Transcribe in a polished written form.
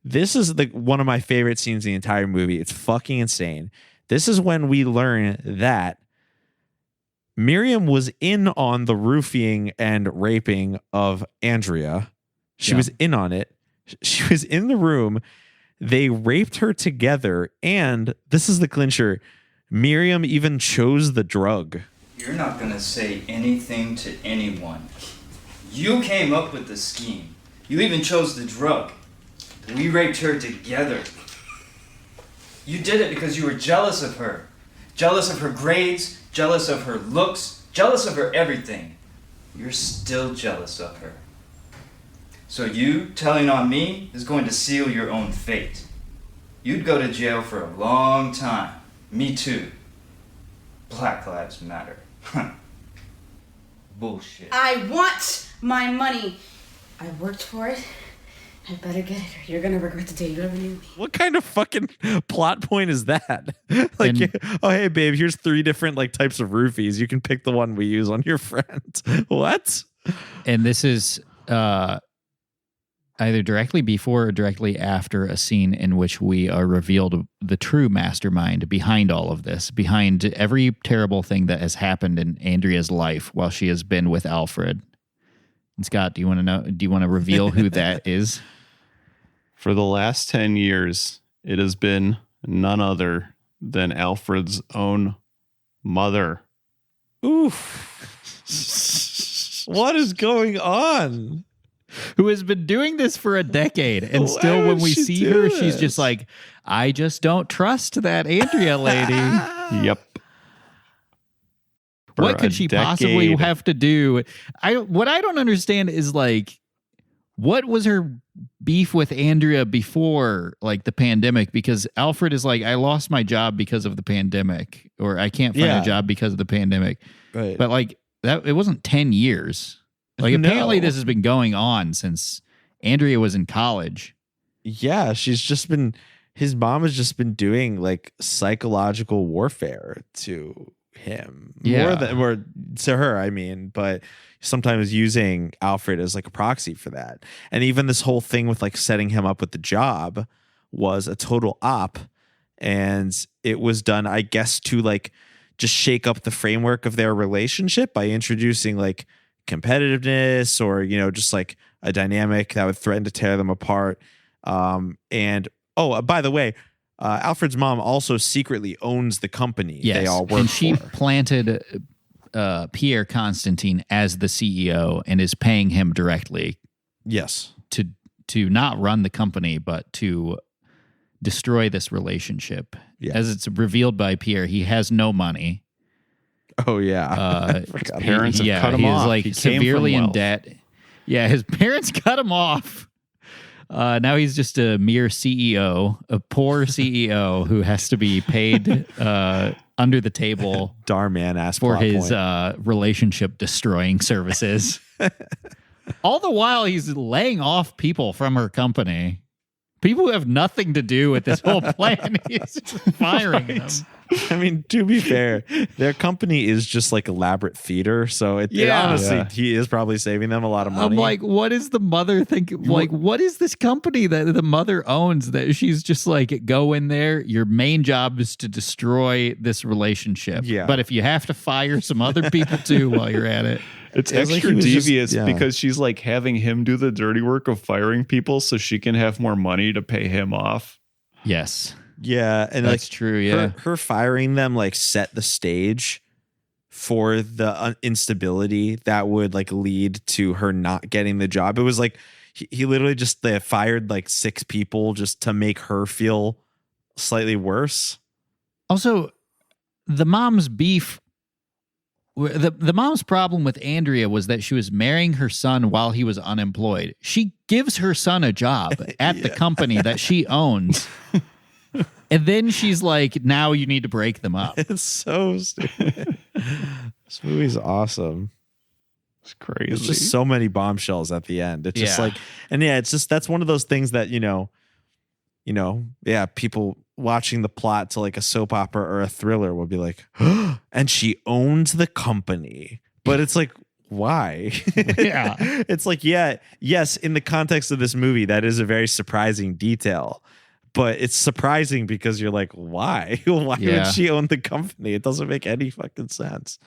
this is one of my favorite scenes in the entire movie. It's fucking insane. This is when we learn that Miriam was in on the roofing and raping of Andrea. She was in on it. She was in the room. They raped her together. And this is the clincher. Miriam even chose the drug. You're not going to say anything to anyone. You came up with the scheme. You even chose the drug. We raped her together. You did it because you were jealous of her. Jealous of her grades, jealous of her looks, jealous of her everything. You're still jealous of her. So you telling on me is going to seal your own fate. You'd go to jail for a long time. Me too. Black Lives Matter. Bullshit. I want my money. I worked for it. I better get it or you're gonna regret the day you ever knew me. What kind of fucking plot point is that? Oh, hey, babe, here's 3 different types of roofies. You can pick the one we use on your friend. What? And this is either directly before or directly after a scene in which we are revealed the true mastermind behind all of this, behind every terrible thing that has happened in Andrea's life while she has been with Alfred. And Scott, do you want to know? Do you want to reveal who that is? For the last 10 years, it has been none other than Alfred's own mother. Oof. What is going on? Who has been doing this for a decade. And still when we see her, she's just like, I just don't trust that Andrea lady. Yep. What could she possibly have to do? What I don't understand is what was her beef with Andrea before the pandemic? Because Alfred is like, I lost my job because of the pandemic, or I can't find a job because of the pandemic. Right. But that, it wasn't 10 years. Apparently this has been going on since Andrea was in college. Yeah, his mom has just been doing psychological warfare to him. Yeah. More to her, I mean, but sometimes using Alfred as a proxy for that. And even this whole thing with setting him up with the job was a total op. And it was done, I guess, to just shake up the framework of their relationship by introducing competitiveness or just a dynamic that would threaten to tear them apart. And by the way, Alfred's mom also secretly owns the company they all work for. And she planted Pierre Constantine as the CEO and is paying him directly. Yes. To not run the company, but to destroy this relationship. Yeah. As it's revealed by Pierre, he has no money. Oh, yeah. His parents have cut him off. He's severely in debt. Yeah, his parents cut him off. Now he's just a mere CEO, a poor CEO who has to be paid under the table Darman-ass for his relationship destroying services. All the while he's laying off people from her company. People who have nothing to do with this whole plan. He's just firing them. I mean, to be fair, their company is just elaborate theater. So honestly, he is probably saving them a lot of money. I'm what is the mother think? What is this company that the mother owns that she's just go in there? Your main job is to destroy this relationship. Yeah. But if you have to fire some other people too while you're at it. It's extra devious because she's having him do the dirty work of firing people so she can have more money to pay him off. Yes. Yeah, and that's true. Yeah, her firing them set the stage for the instability that would lead to her not getting the job. It was he literally just fired 6 people just to make her feel slightly worse. Also, the mom's beef. The mom's problem with Andrea was that she was marrying her son while he was unemployed. She gives her son a job at the company that she owns. And then she's now you need to break them up. It's so stupid. This movie's awesome. It's crazy. It's just so many bombshells at the end. It's just it's just, that's one of those things that, people watching the plot to a soap opera or a thriller will be and she owns the company. But it's why? Yeah. It's like, yeah, yes, in the context of this movie, that is a very surprising detail. But it's surprising because you're like, why? Why would she own the company? It doesn't make any fucking sense.